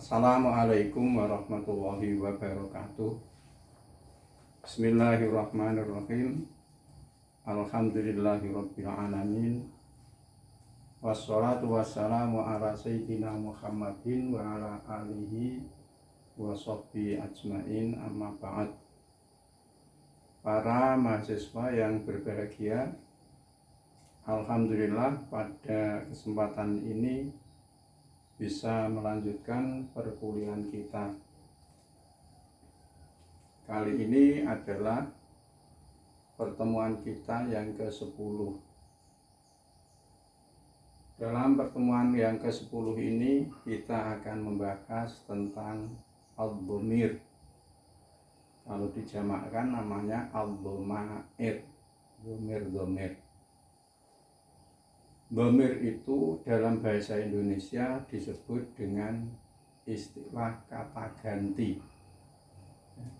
Assalamualaikum warahmatullahi wabarakatuh. Bismillahirrahmanirrahim. Alhamdulillahirabbil alamin. Wassalatu wassalamu ala sayyidina Muhammadin wa ala alihi wa sahbihi ajmain, amma ba'd. Para mahasiswa yang berbahagia, alhamdulillah pada kesempatan ini bisa melanjutkan perkuliahan kita. Kali ini adalah pertemuan kita yang ke-10. Dalam pertemuan yang ke-10 ini kita akan membahas tentang al-dhamir. Kalau dijamakkan namanya al-dhamair, dhamir. Dhamir itu dalam bahasa Indonesia disebut dengan istilah kata ganti.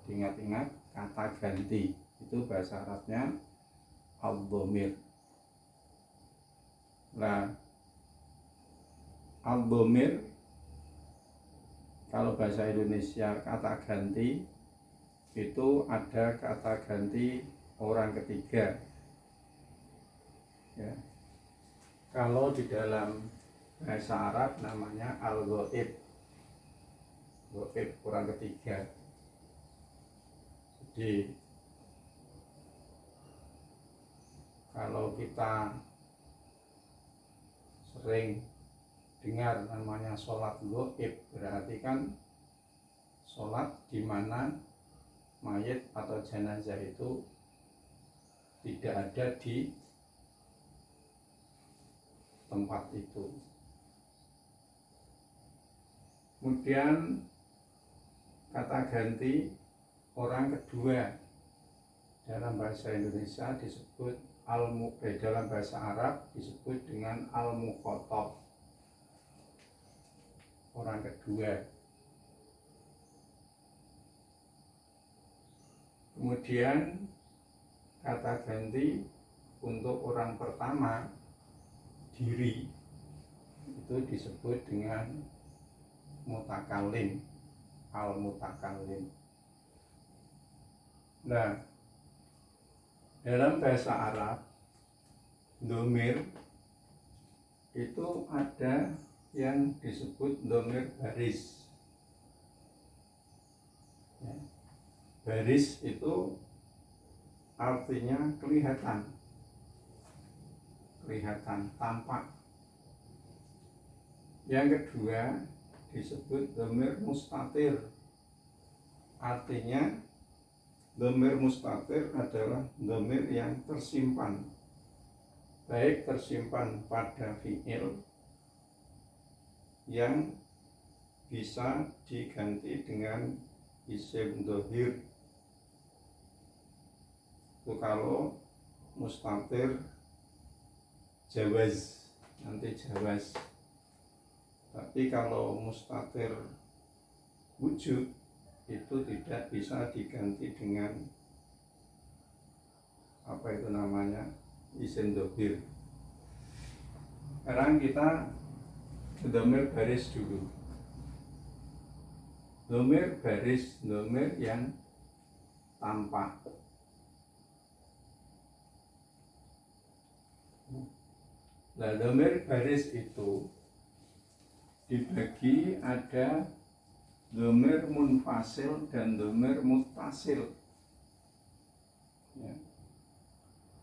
Ingat-ingat, kata ganti itu bahasa Arabnya al-dhamir. Nah, al-dhamir kalau bahasa Indonesia kata ganti itu ada kata ganti orang ketiga, ya. Kalau di dalam bahasa Arab namanya al-ghaib, orang ketiga. Jadi kalau kita sering dengar namanya sholat ghaib, berarti kan sholat di mana mayit atau jenazah itu tidak ada di tempat itu. Kemudian kata ganti orang kedua dalam bahasa Indonesia disebut dalam bahasa Arab disebut dengan al-mukhatab, orang kedua. Kemudian kata ganti untuk orang pertama, diri, itu disebut dengan mutakallim, al-mutakallim. Nah, dalam bahasa Arab dhamir itu ada yang disebut dhamir baris, ya. Baris itu artinya kelihatan, tampak. Yang kedua disebut dhamir mustatir. Artinya dhamir mustatir adalah dhamir yang tersimpan, baik tersimpan pada fi'il yang bisa diganti dengan isim dhahir. Itu kalau mustatir jawaz, nanti jawaz. Tapi kalau mustatir wujud itu tidak bisa diganti dengan apa itu namanya, isim dhahir. Sekarang kita dhamir baris dulu. Dhamir baris, dhamir yang tampak. Nah, dhamir baris itu dibagi ada dhamir munfasil dan dhamir muttasil, ya.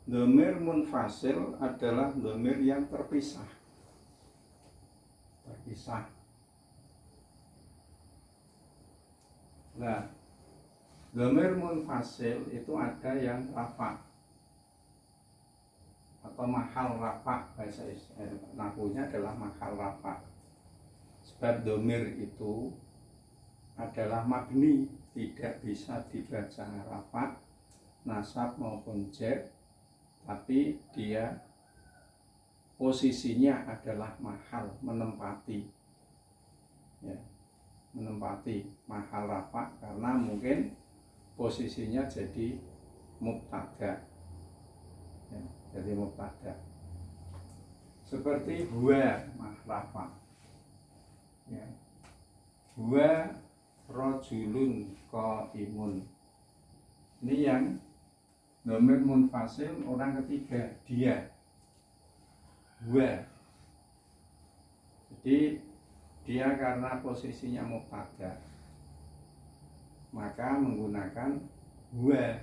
Dhamir munfasil adalah dhamir yang terpisah. Nah, dhamir munfasil itu ada yang rafa atau mahal rafa, bahasa nahwunya adalah mahal rafa. Sebab dhamir itu adalah mabni, tidak bisa dibaca rafa, nasab maupun jar, tapi dia posisinya adalah mahal, menempati, ya, menempati mahal rafa karena mungkin posisinya jadi mubtada, ya, jadi mubtada. Seperti huwa mahrafa, ya. Huwa rajulun qaimun. Ini yang dhamir munfasil orang ketiga, dia. Huwa. Jadi dia karena posisinya mubtada, maka menggunakan huwa.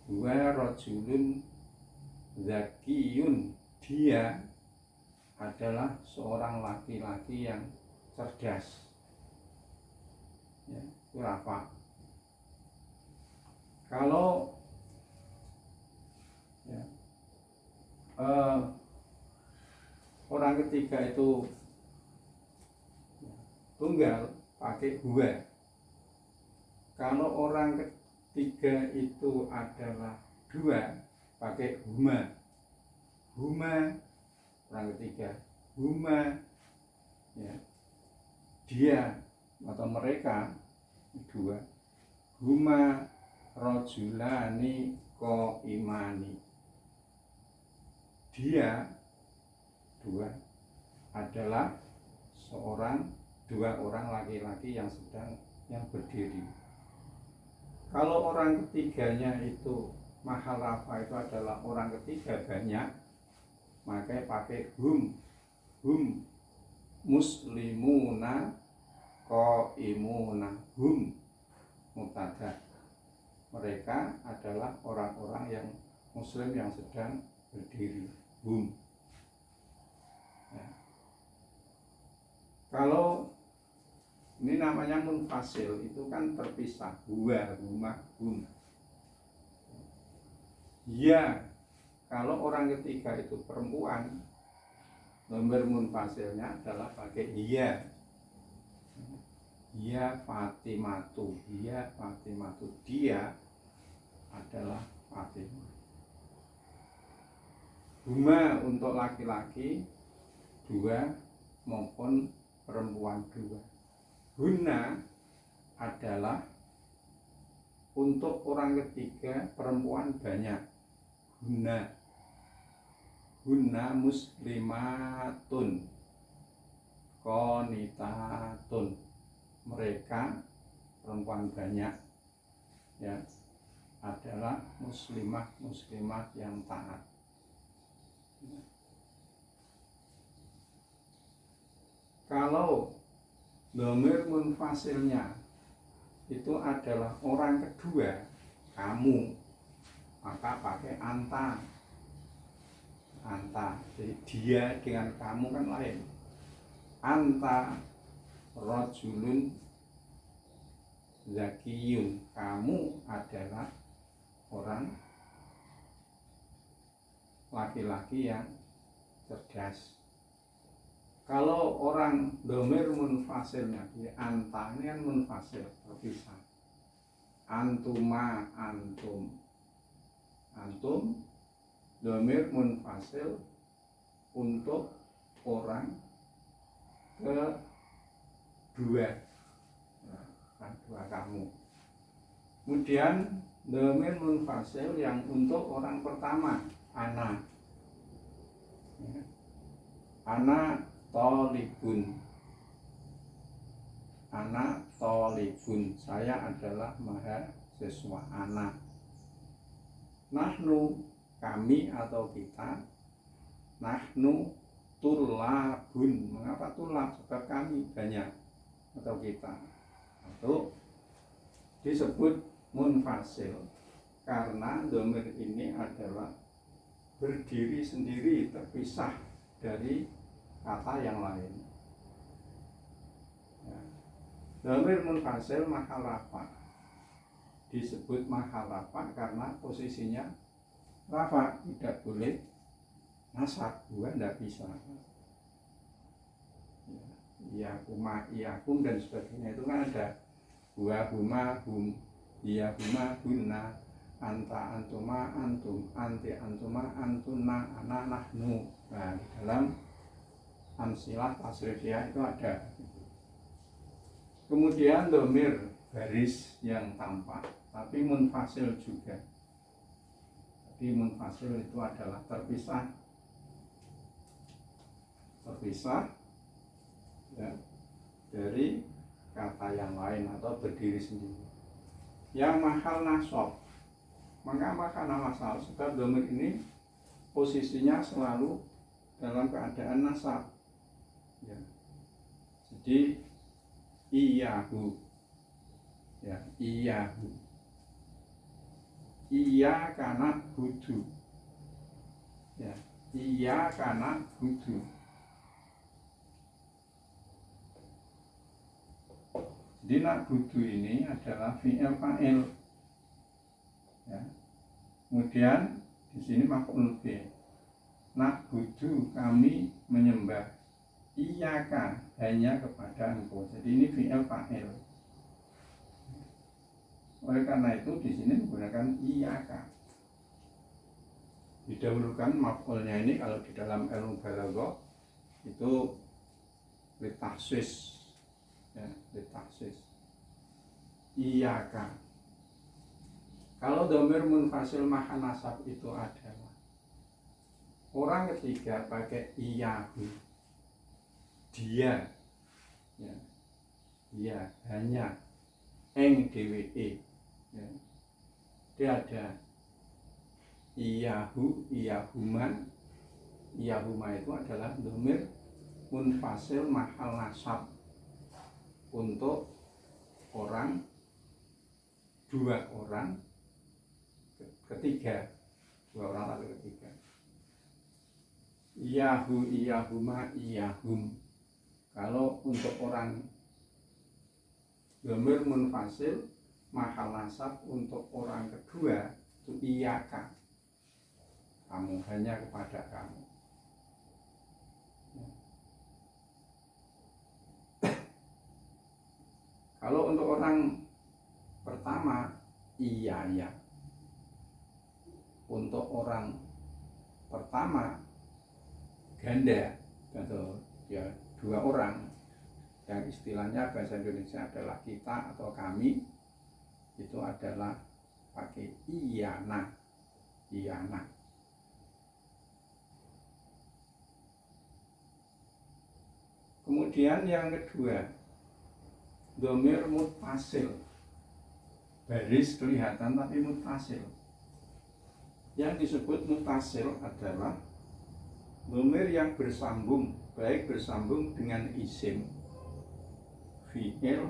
Huwa rajulun zakiyun. Dia adalah seorang laki-laki yang cerdas. Ya, itu apa? Kalau ya, orang ketiga itu tunggal pakai huwa. Kalau orang ketiga itu adalah dua pakai huma. Huma orang ketiga, huma ya, dia atau mereka dua. Huma rajulani qaimani. Dia dua adalah dua orang laki-laki yang berdiri. Kalau orang ketiganya itu mahal rafa itu adalah orang ketiga banyak, maka pakai hum muslimuna qaimuna. Hum mubtada, mereka adalah orang-orang yang muslim yang sedang berdiri. Hum ya. Kalau ini namanya munfasil, itu kan terpisah. Huwa, huma, hum. Ya, kalau orang ketiga itu perempuan, nomor munfasilnya adalah pakai iya. Iya Fatimatu. Iya Fatimatu. Dia adalah Fatimah. Huma untuk laki-laki dua maupun perempuan dua. Huna adalah untuk orang ketiga perempuan banyak. Huna muslimatun qanitatun. Mereka perempuan banyak ya adalah muslimah yang taat. Kalau dhamir munfasilnya itu adalah orang kedua, kamu, maka pakai anta. Jadi dia dengan kamu kan lain. Anta rajulun zakiyun. Kamu adalah orang laki-laki yang cerdas. Kalau orang dhamir munfasilnya di anta ini kan munfasil terpisah. Antuma antum. Antum dhamir munfasil untuk orang kedua. Nah, dua kamu. Kemudian dhamir munfasil yang untuk orang pertama, ana. Ya. Ana tolibun. Ana tolibun. Saya adalah mahasiswa. Ana. Nahnu, kami atau kita. Nahnu tulabun. Mengapa tulab? Sebab kami banyak atau kita. Atau disebut munfasil karena dhamir ini adalah berdiri sendiri, terpisah dari kata yang lain. Ya. Dhamir munfasil mahal rafa disebut mahal rafa karena posisinya rafa, tidak boleh nasab, tidak bisa. Ya, kuma, iyakum dan sebagainya itu kan ada huwa, huma, hum, iya, huma, hunna, anta, antuma, antum, anti, antuma, antuna, ana, nahnu. Nah, di dalam amsilah tasrifiyah itu ada. Kemudian dhamir baris yang tampak, tapi munfasil juga. Tapi munfasil itu adalah terpisah ya, dari kata yang lain atau berdiri sendiri. Yang mahal nasab. Mengapa karena nasab? Sebab dhamir ini posisinya selalu dalam keadaan nasab. Ya. Jadi iyahu, ya iyahu, iya karena budu, ya iya karena budu. Jadi nak budu ini adalah fi'il fa'il, ya. Kemudian di sini maf'ul bih. Nak budu kami menyembah iyaka hanya kepada engkau. Jadi ini fi'il fa'il. Oleh karena itu di sini menggunakan iyaka. Didahulukan maf'ulnya ini kalau di dalam ilmu balaghah itu litahsis, ya, litahsis. Iyaka. Kalau dhamir munfasil maha nasab itu adalah orang ketiga pakai iyahu, dia, ya, dia hanya eng dwe, ya. Dia ada iyahu, iyahuma. Iyahuma itu adalah dhamir munfasil mahal nasab untuk orang, dua orang ketiga, dua orang lalu ketiga. Iyahu, iyahuma, iyahum. Kalau untuk orang dhamir munfasil mahal nasab untuk orang kedua itu iyaka, kamu, hanya kepada kamu. Kalau untuk orang pertama iya, ya. Untuk orang pertama ganda atau ya dua orang yang istilahnya bahasa Indonesia adalah kita atau kami, itu adalah pakai iyana, iyana. Kemudian yang kedua dhamir muttasil, baris kelihatan tapi muttasil. Yang disebut muttasil adalah dhamir yang bersambung, baik bersambung dengan isim, fi'il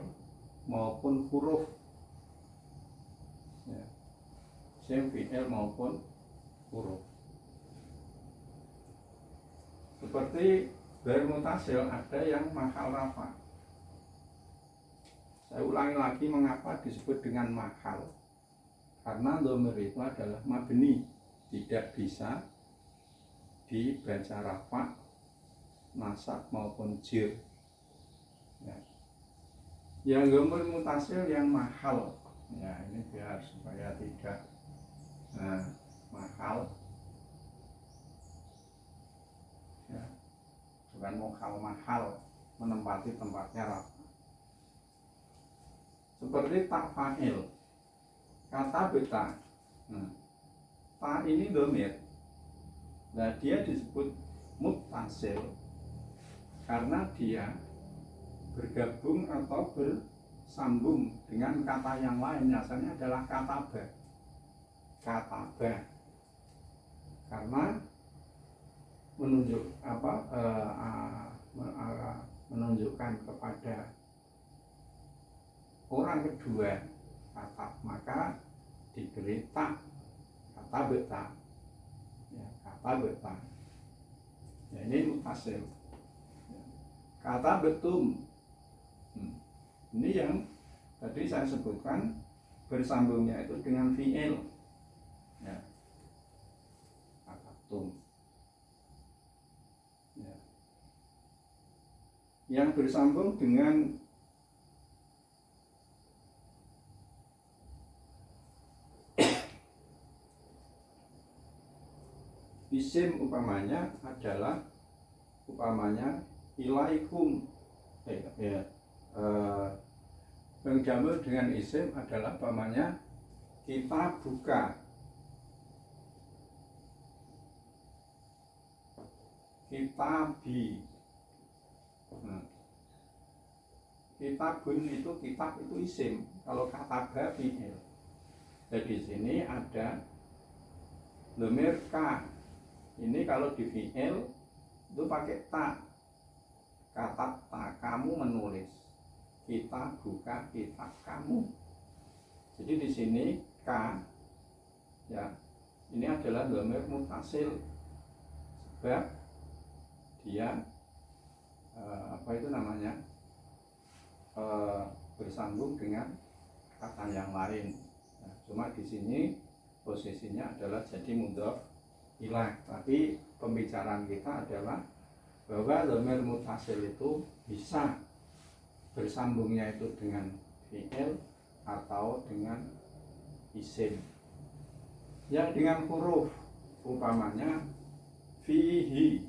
maupun huruf, ya. Isim, fi'il maupun huruf. Seperti dhamir muttasil ada yang mahal rafa. Saya ulangi lagi mengapa disebut dengan mahal. Karena dhamir itu adalah mabni, tidak bisa dibaca rafa, nasab maupun jir. Ya. Yang dhamir muttasil yang mahal, ya ini biar supaya tidak mahal, ya. Bukan mahal menempati tempatnya rafa. Seperti tak fa'il, kata beta. Ta ini dhamir. Nah, dia disebut muttasil karena dia bergabung atau bersambung dengan kata yang lain, asalnya adalah kata ba. Kata ba. Karena menunjukkan kepada orang kedua kata, maka diberi tak, kata beta, ya, kata beta, ya, ini muttasil. Ya. Kata betum, ini yang tadi saya sebutkan bersambungnya itu dengan fi'il, ya, kata tum, ya. Yang bersambung dengan isim umpamanya adalah ilaikum, menjamur dengan isim adalah umpamanya kita buka, kita bi. Kitabun itu kitab itu isim. Kalau kataba fi'il. Jadi di sini ada dhamir ka. Ini kalau di fi'il itu pakai ta. Kata ta, kamu menulis. Kita buka kitab kamu. Jadi di sini ka, ya, ini adalah dhamir muttasil. Sebab dia apa itu namanya? Bersambung dengan kata yang lain. Nah, cuma di sini posisinya adalah jadi mudhof ilaih. Tapi pembicaraan kita adalah bahwa dhamir muttasil itu bisa bersambungnya itu dengan fi'il atau dengan isim. Yang dengan huruf umpamanya fihi.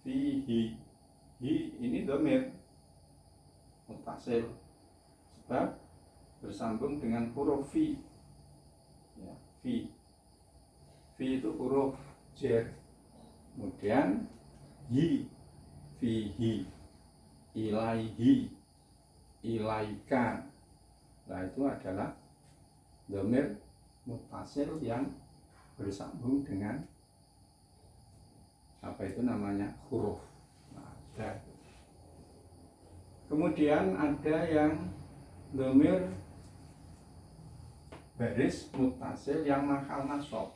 Fihi. Hi ini dhamir muttasil sebab bersambung dengan huruf fi, ya, fi itu huruf jar, kemudian hi, fihi, ilaihi, ilaika. Nah itu adalah dhamir muttasil yang bersambung dengan apa itu namanya huruf. Nah, ada. Kemudian ada yang dhamir baris muttasil yang mahal nasab,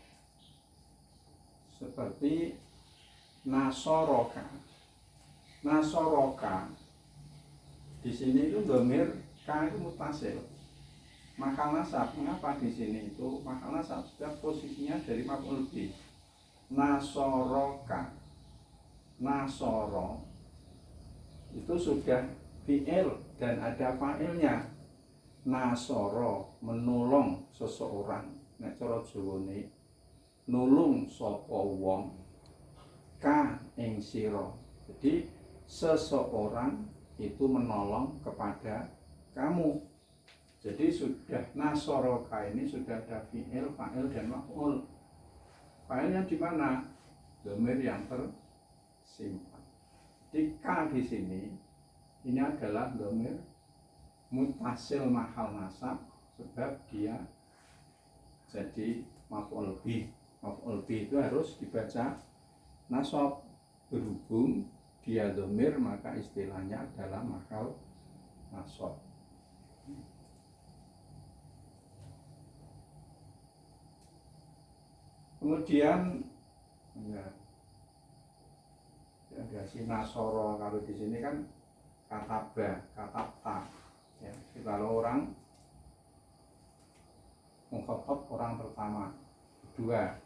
seperti nasoroka. Nasoroka di sini itu dhamir ka itu muttasil, mahal nasab. Mengapa di sini itu mahal nasab? Sebab posisinya dari maf'ul bih. Nasoroka, nasoro itu sudah fi'il dan ada fa'ilnya. Nasoro menolong seseorang. Nek cara Jawane nulung sapa wong ka ing sira. Jadi seseorang itu menolong kepada kamu. Jadi sudah nasoroka ini sudah ada fi'il, fa'il dan maf'ul. Fa'ilnya di mana? Dhamir yang tersimpan. Di ka di sini ini adalah dhamir muttasil mahal nasab sebab dia jadi maf'ul bih. Maf'ul bih itu harus dibaca nasab, berhubung dia dhamir maka istilahnya adalah mahal nasab. Kemudian ya, ada si nasoro. Kalau di sini kan kataba, katata. Ya, kalau orang mengkhotob orang pertama, dua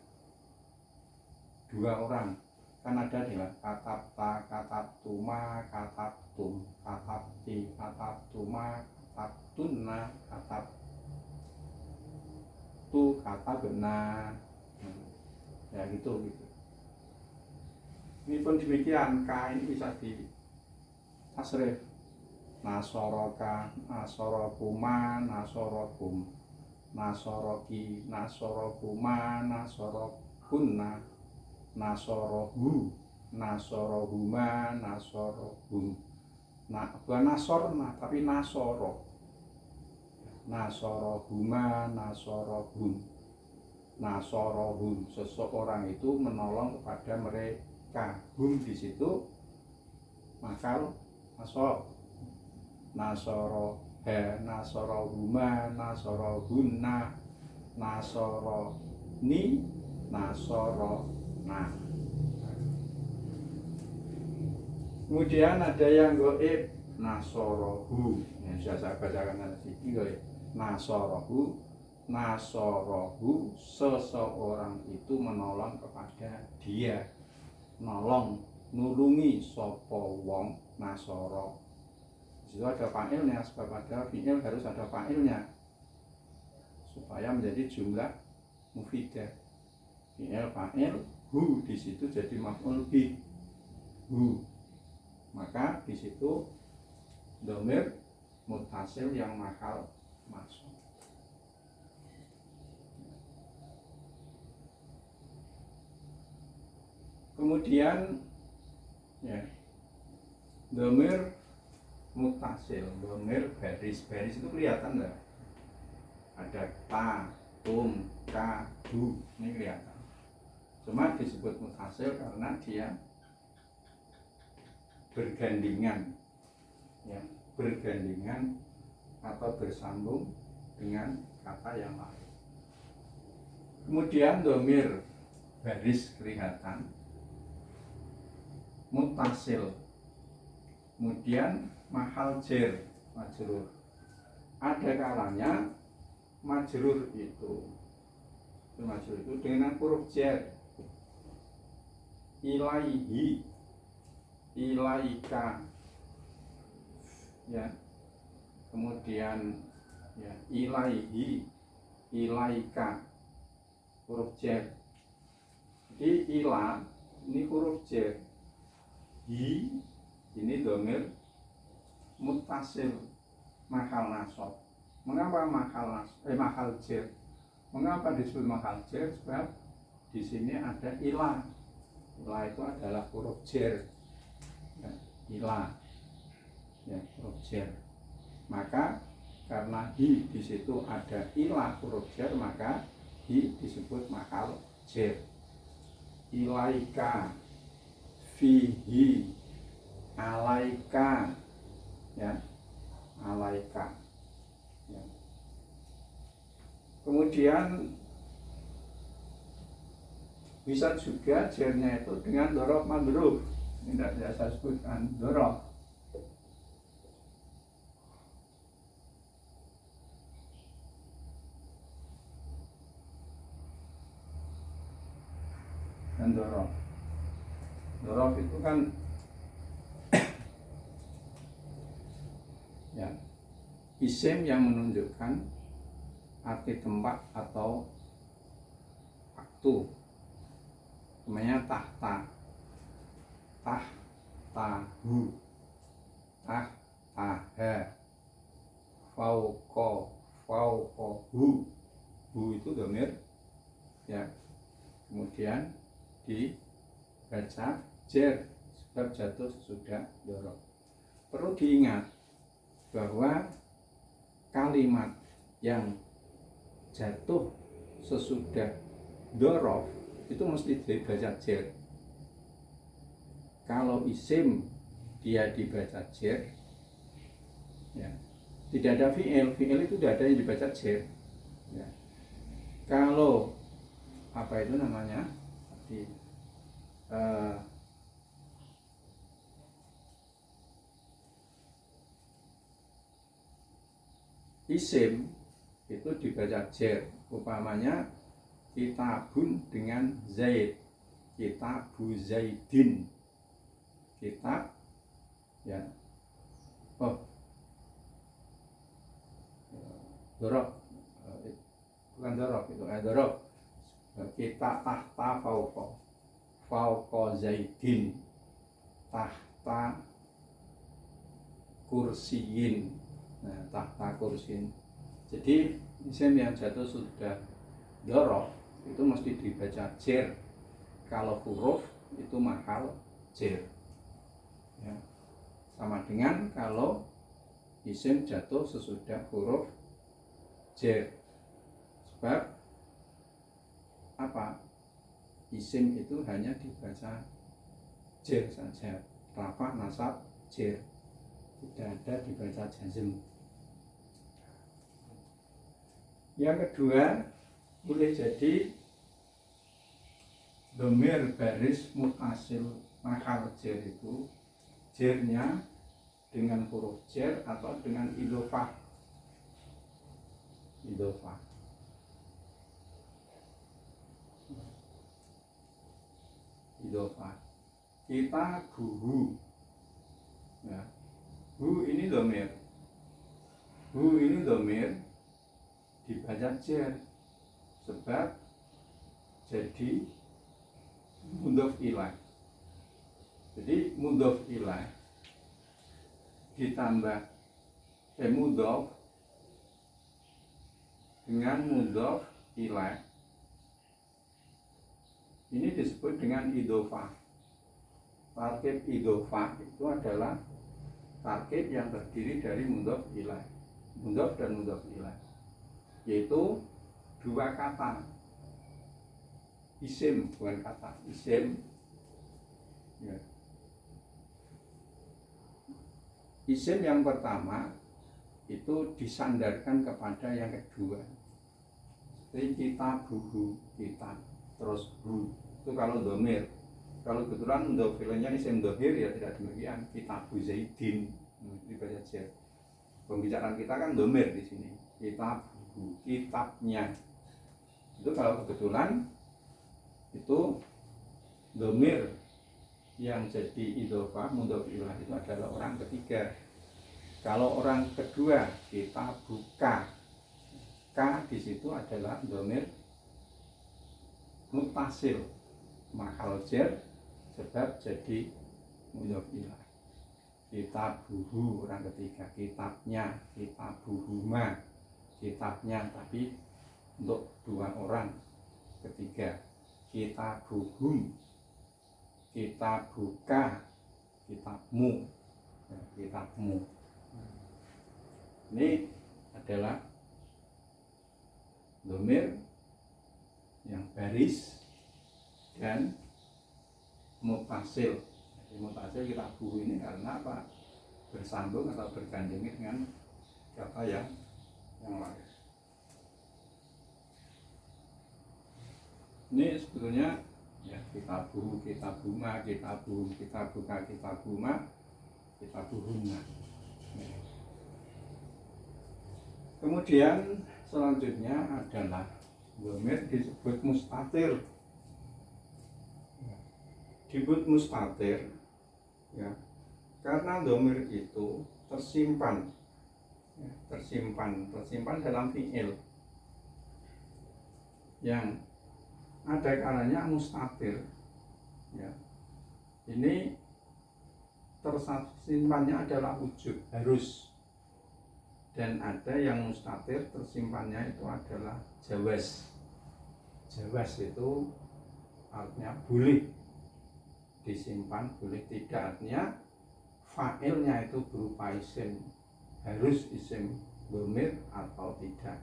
orang kan ada di katata, katatuma, katatum, katati, katatuma, katatunna, katatu, katabna. Ya gitu. Ini pun demikian, ka ini bisa di tasrif. Nasoroka, nasorokuma, nasorokum, nasoroki, nasorokuma, nasorokunna, nasorohu, nasorohuma, nasorohum. Nah, bukan nasorna tapi nasoro. Nasorohuma, nasorohum, nasorohum. Seseorang itu menolong kepada mereka. Hum di situ makal nasor. Nasoro he, nasorohuma, nasorohunna, nasoroni, nasorona. Kemudian ada yang goib, nasorohu. Yang sudah saya bacakan tadi, goib. Nasorohu, nasorohu, seseorang itu menolong kepada dia. Nolong, nulungi sopo wong, nasoro. Itu ada fa'ilnya, sebab ada fi'il harus ada fa'ilnya supaya menjadi jumlah mufidah. Fi'il, fa'il, hu di situ jadi maf'ul bih. Hu. Maka di situ dhamir muttasil yang mahal masuk. Kemudian ya, dhamir mutasil, domir baris. Baris itu kelihatan enggak? Ada ta, tum, ka, bu, ini kelihatan. Cuma disebut mutasil karena dia bergandengan, ya, bergandengan atau bersambung dengan kata yang lain. Kemudian domir baris kelihatan, mutasil, kemudian mahal jer, majrur. Ada kalanya majrur itu dengan huruf jer, ilaihi, ilaika, ya, kemudian ya, ilaihi, ilaika, huruf jer. Jadi ila ini huruf jer, hi ini domir mutasil mahal nasab. Mengapa mahal jer? Mengapa disebut mahal jer? Sebab di sini ada ila. Ila itu adalah huruf jer, ya, ila, ya, huruf jer. Maka karena hi di situ ada ila huruf jer, maka hi disebut mahal jer. Ilaika, fihi, alaika, ya, alaika, ya. Kemudian bisa juga jernya itu dengan dorof madruf. Ini tidak saya sebutkan dorof. Dan dorof itu kan ya, isim yang menunjukkan arti tempat atau waktu. Namanya tahta, tahtahu, tahtaha, fauqa, fauqahu. Bu itu domir, ya. Kemudian dibaca jer sebab jatuh sesudah dorof. Perlu diingat bahwa kalimat yang jatuh sesudah dorof itu mesti dibaca jer. Kalau isim dia dibaca jer, ya, tidak ada fi'il itu tidak ada yang dibaca jer, ya. Kalau apa itu namanya isim itu dibaca jer. Umpamanya kitabun dengan zaid, kitabu zaidin, kitab, ya, dorof, bukan dorof itu, dorof. Kita tahta fauqa zaidin, tahta kursiyin. Nah, tahta kursiyin. Jadi isim yang jatuh sudah dorof itu mesti dibaca jer. Kalau huruf itu mahal jer, ya. Sama dengan kalau isim jatuh sesudah huruf jer. Sebab apa? Isim itu hanya dibaca jer saja, rafa, nasab, jer, tidak ada dibaca jazm. Yang kedua, boleh jadi domir baris mutasil mahal jer itu jernya dengan huruf jer atau dengan idhofah. Idhofah. Kita guru, ya. Hu ini domir, dibaca jer sebab jadi mudhof ilaih. Jadi mudhof ilaih ditambah mudhof dengan mudhof ilaih, ini disebut dengan idhofah. Tarkib idhofah itu adalah tarkib yang terdiri dari mudhof ilaih, mudhof dan mudhof ilaih, yaitu dua kata isim, bukan kata isim ya. Isim yang pertama itu disandarkan kepada yang kedua. Jadi kita buhu, kita terus bu itu kalau domir. Kalau kebetulan dovilnya isim dohir ya tidak demikian. Kita bu zaidin dibaca jer. Pembicaraan kita kan domir di sini. Kita buhu, kitabnya. Itu kalau kebetulan itu domir yang jadi idhofah mudhof ilaih itu adalah orang ketiga. Kalau orang kedua kita buka, k di situ adalah domir muttasil, makal jer sebab jadi mudhof ilaih. Kitabuhu orang ketiga, kitabnya, kitabuhuma, kitabnya, tapi untuk dua orang ketiga. Kitabuhum, kitabuka, kitabmu, kitabmu. Ini adalah domir yang baris dan mutasil. Mutasil kita buhu ini karena apa? Bersambung atau bergandengan dengan kata yang lain. Ini sebetulnya ya, kita buhu, kita buma, kita buhu, kita buka, kita buma, kita buhuna. Kemudian selanjutnya adalah domir disebut mustatir. Disebut mustatir ya, karena domir itu tersimpan ya, tersimpan dalam fi'il yang ada kalanya mustatir ya. Ini tersimpannya adalah wujud, harus. Dan ada yang mustatir tersimpannya itu adalah jawaz. Jawaz itu artinya boleh disimpan, boleh tidak, artinya fa'ilnya itu berupa isim, harus isim domir atau tidak.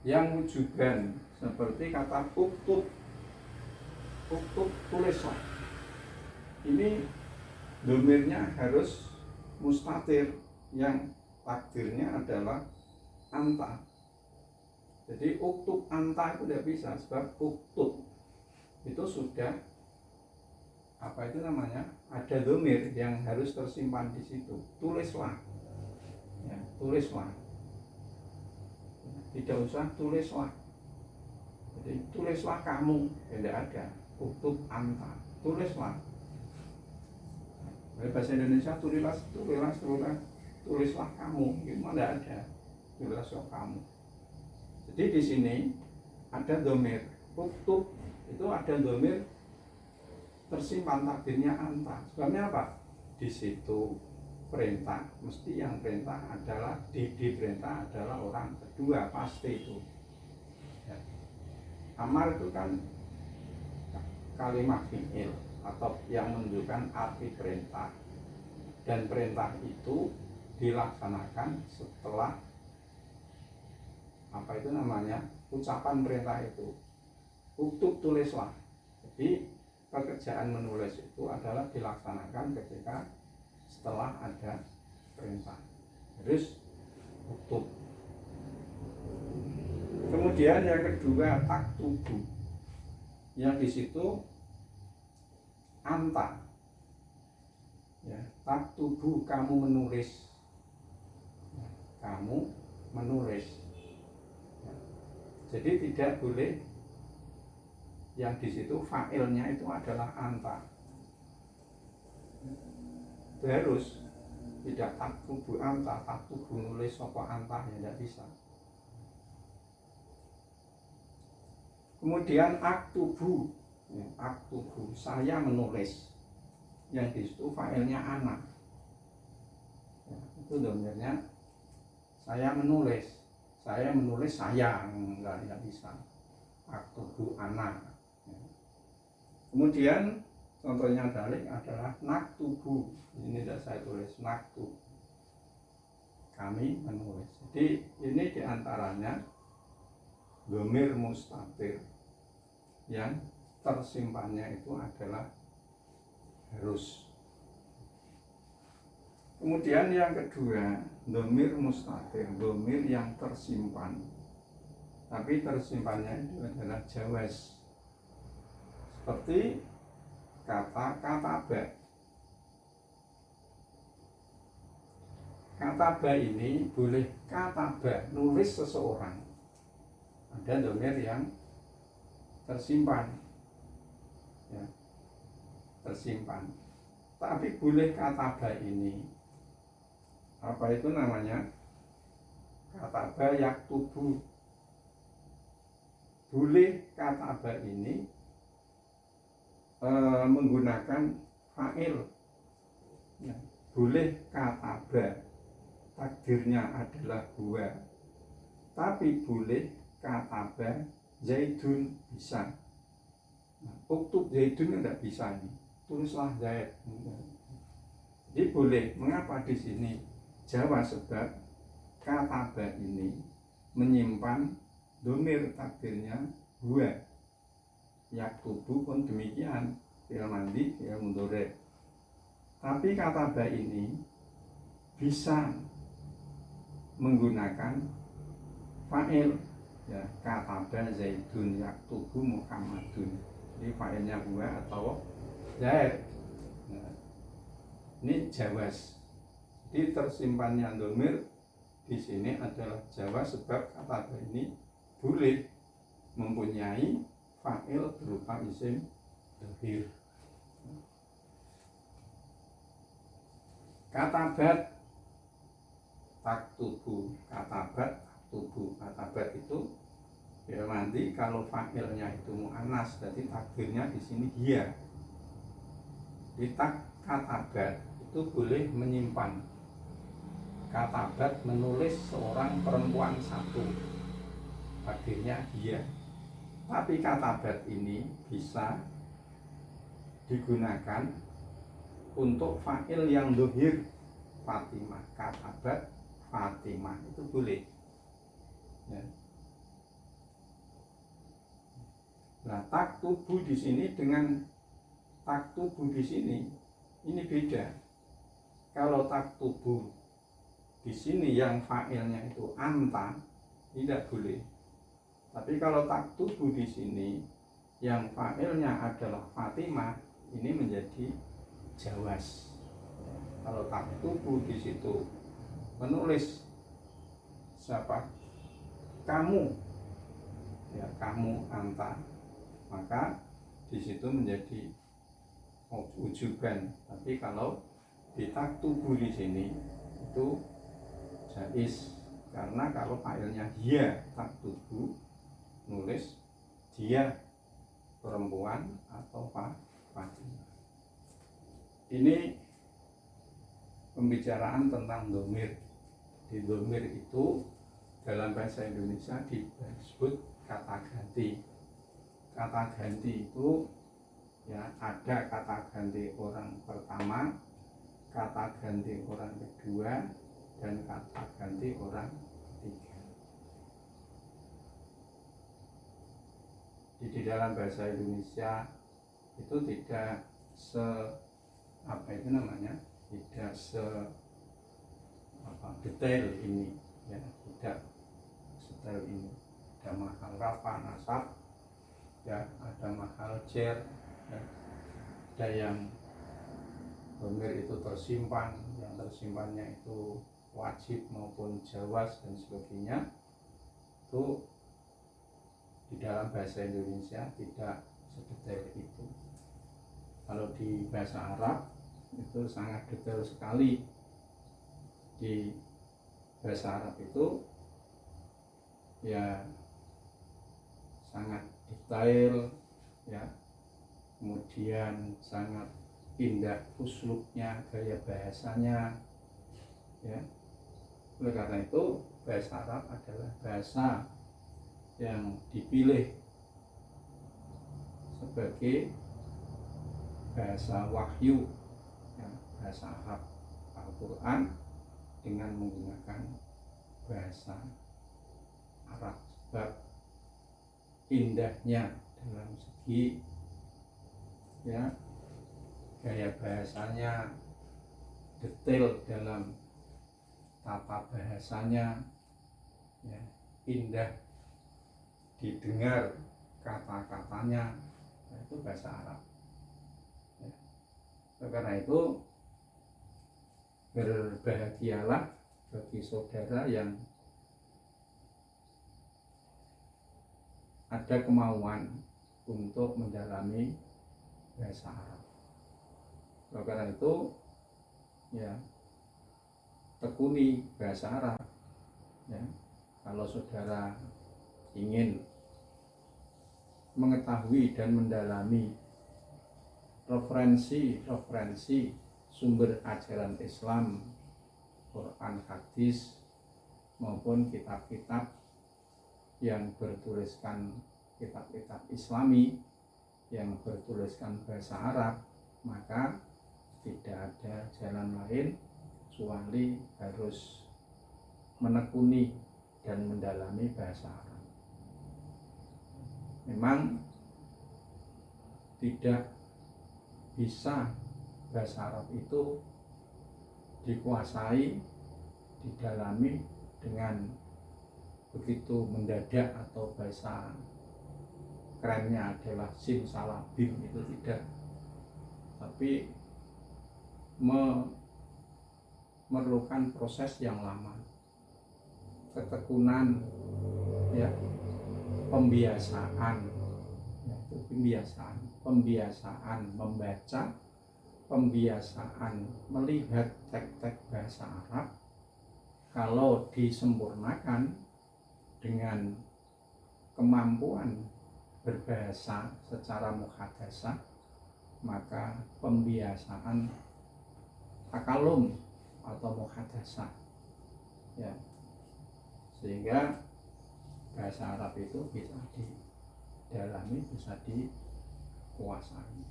Yang wujuban seperti kata uktub, uktub tulislah, ini domirnya harus mustatir yang takdirnya adalah anta. Jadi uktub anta itu tidak bisa, sebab uktub itu sudah apa itu namanya, ada domir yang harus tersimpan di situ. Tulislah ya, tulislah, tidak usah tulislah. Jadi tulislah kamu, tidak ada uktub anta, tulislah. Bahasa Indonesia tulislah kamu, itu tidak ada, tulislah kamu. Jadi di sini ada domir uktub, itu ada domir tersimpan takdirnya anta. Sebabnya apa? Di situ perintah, mesti yang perintah adalah diperintah adalah orang kedua, pasti itu ya. Amar itu kan kalimat fi'il atau yang menunjukkan arti perintah, dan perintah itu dilaksanakan setelah apa itu namanya, ucapan perintah itu. Uktub tulislah. Jadi pekerjaan menulis itu adalah dilaksanakan ketika setelah ada perintah, harus uktub. Kemudian yang kedua taktubu, yang di situ anta ya, taktubu kamu menulis ya, kamu menulis ya. Jadi tidak boleh yang di situ fa'ilnya itu adalah anta, itu harus tidak taktubu anta, taktubu nulis sopo anta, ya tidak bisa. Kemudian aktubu ya, aktubu saya menulis, yang di situ fa'ilnya anak ya, itu domirnya saya menulis saya, enggak bisa. Aktubu anak ya. Kemudian contohnya dalik adalah naktubu. Ini tidak saya tulis, naktubu, kami menulis. Jadi ini diantaranya dhamir mustatir yang tersimpannya itu adalah harus. Kemudian yang kedua, dhamir mustatir, dhamir yang tersimpan, tapi tersimpannya itu adalah jawaz. Seperti kata kataba. Kataba ini boleh kataba, nulis seseorang. Ada dhamir yang tersimpan, ya, tersimpan. Tapi boleh kataba ini, apa itu namanya? Kataba yaktubu. Boleh kataba ini menggunakan fa'il, ya. Boleh kataba, takdirnya adalah huwa, tapi boleh kataba Zaidun, bisa. Uktub Zaidun tidak bisa ini, tulislah Zaid. Jadi boleh. Mengapa di sini? Jawab, sebab kataba ini menyimpan dhamir takdirnya huwa. Yaktubu pun demikian, fi'il madhi, fi'il mudhari'. Tapi kataba ini bisa menggunakan fa'il, ya, kataba Zaidun yaktubu Muhammadun. Jadi fa'ilnya huwa atau Zaid. Nah, ini jawaz. Jadi tersimpannya dhamir di sini adalah jawaz, sebab kataba ini boleh mempunyai fa'il berupa isim dhamir. Katabat taktubu, katabat taktubu. Katabat itu fi'il madhi, kalau fa'ilnya itu mu'annas, jadi takdirnya di sini dia. Di katabat itu boleh menyimpan. Katabat menulis seorang perempuan satu, takdirnya dia. Tapi katabat ini bisa digunakan untuk fa'il yang dhamir, Fatimah. Katabat Fatimah itu boleh, ya. Nah, taktubu di sini dengan taktubu di sini ini beda. Kalau taktubu di sini yang fa'ilnya itu anta, tidak boleh. Tapi kalau taktubu di sini yang fa'ilnya adalah Fatimah, ini menjadi jawaz. Kalau taktubu di situ menulis siapa? Kamu, ya, kamu anta, maka di situ menjadi ujuban. Tapi kalau di taktubu di sini itu jaiz, karena kalau fa'ilnya dia, taktubu, nulis dia perempuan atau Fatimah. Ini pembicaraan tentang dhamir. Di dhamir itu dalam bahasa Indonesia disebut kata ganti. Kata ganti itu, ya, ada kata ganti orang pertama, kata ganti orang kedua, dan kata ganti orang ketiga. Di dalam bahasa Indonesia itu tidak detail ini, ya, tidak detail ini. Ada mahal rafa nasab, ya, ada mahal jer, ya. Ada yang dhamir itu tersimpan, yang tersimpannya itu wajib maupun jawaz dan sebagainya. Itu di dalam bahasa Indonesia tidak sedetail itu. Kalau di bahasa Arab itu sangat detail sekali. Di bahasa Arab itu, ya, sangat detail, ya, kemudian sangat indah uslubnya, gaya bahasanya, ya. Oleh karena itu bahasa Arab adalah bahasa yang dipilih sebagai bahasa wahyu, ya, bahasa Arab Al-Quran dengan menggunakan bahasa Arab, sebab indahnya dalam segi ya gaya bahasanya, detail dalam tata bahasanya, ya, indah didengar kata-katanya, nah, itu bahasa Arab. Ya. Karena itu berbahagialah bagi saudara yang ada kemauan untuk mendalami bahasa Arab. Karena itu ya tekuni bahasa Arab. Ya. Kalau saudara ingin mengetahui dan mendalami referensi sumber ajaran Islam, Quran, hadis maupun kitab-kitab yang bertuliskan, kitab-kitab Islami yang bertuliskan bahasa Arab, maka tidak ada jalan lain kecuali harus menekuni dan mendalami bahasa Arab. Memang tidak bisa bahasa Arab itu dikuasai, didalami dengan begitu mendadak, atau bahasa kerennya adalah simsalabim, itu tidak, tapi memerlukan proses yang lama, ketekunan, ya, pembiasaan, ya, pembiasaan membaca, pembiasaan melihat teks-teks bahasa Arab. Kalau disempurnakan dengan kemampuan berbahasa secara muhadasah, maka pembiasaan takalum atau muhadasah, ya, sehingga bahasa Arab itu bisa didalami, bisa dikuasai.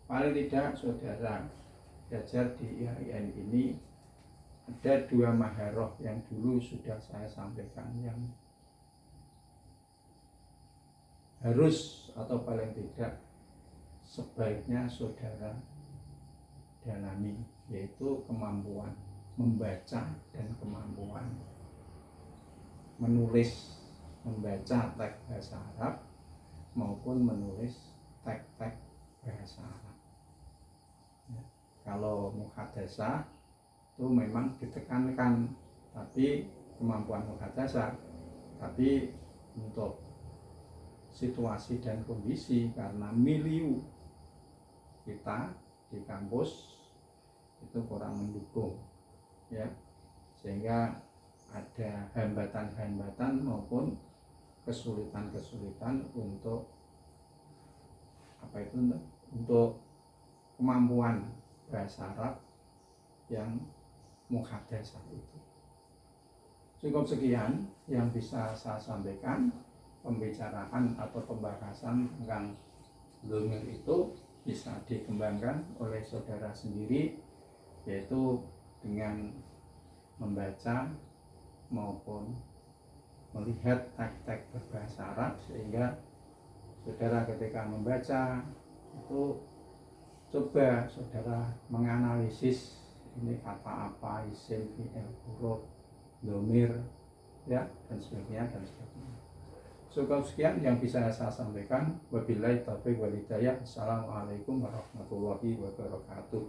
Paling tidak saudara belajar di IAIN ini ada 2 maharoh yang dulu sudah saya sampaikan, yang harus atau paling tidak sebaiknya saudara dalami, yaitu kemampuan membaca dan kemampuan menulis, membaca teks bahasa Arab maupun menulis teks-teks bahasa Arab. Ya. Kalau muhadasah itu memang ditekankan, tapi kemampuan muhadasah, tapi untuk situasi dan kondisi karena milieu kita di kampus itu kurang mendukung, ya, sehingga ada hambatan-hambatan maupun kesulitan-kesulitan untuk untuk kemampuan bahasa Arab yang muhadasah itu. Cukup sekian yang bisa saya sampaikan. Pembicaraan atau pembahasan tentang dhamir itu bisa dikembangkan oleh saudara sendiri, yaitu dengan membaca maupun melihat teks-teks berbahasa Arab, sehingga saudara ketika membaca itu coba saudara menganalisis ini kata apa, isim, fi'il, huruf, dhamir, ya, dan sebagainya dan sebagainya. Cukup sekian yang bisa saya sampaikan. Wabillahi taufiq wal hidayah. Assalamualaikum warahmatullahi wabarakatuh.